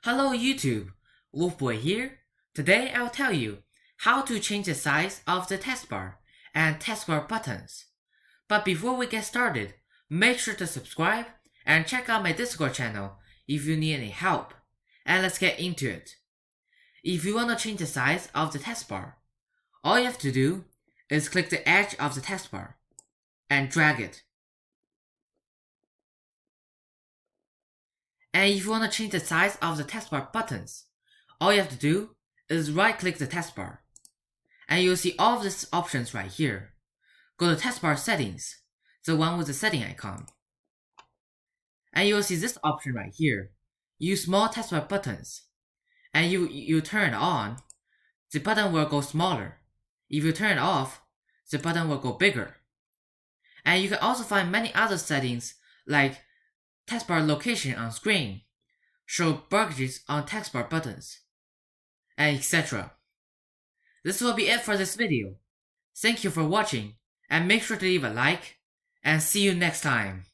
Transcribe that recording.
Hello YouTube, Wolfboy here. Today I'll tell you how to change the size of the taskbar and taskbar buttons. But before we get started, make sure to subscribe and check out my Discord channel if you need any help. And let's get into it. If you want to change the size of the taskbar, all you have to do is click the edge of the taskbar and drag it. And if you want to change the size of the taskbar buttons, all you have to do is right click the taskbar. And you'll see all of these options right here. Go to taskbar settings, the one with the setting icon. And you'll see this option right here. Use small taskbar buttons. And you turn it on, the button will go smaller. If you turn it off, the button will go bigger. And you can also find many other settings like taskbar location on screen, show burgages on taskbar buttons, and etc. This will be it for this video. Thank you for watching, and make sure to leave a like, and see you next time.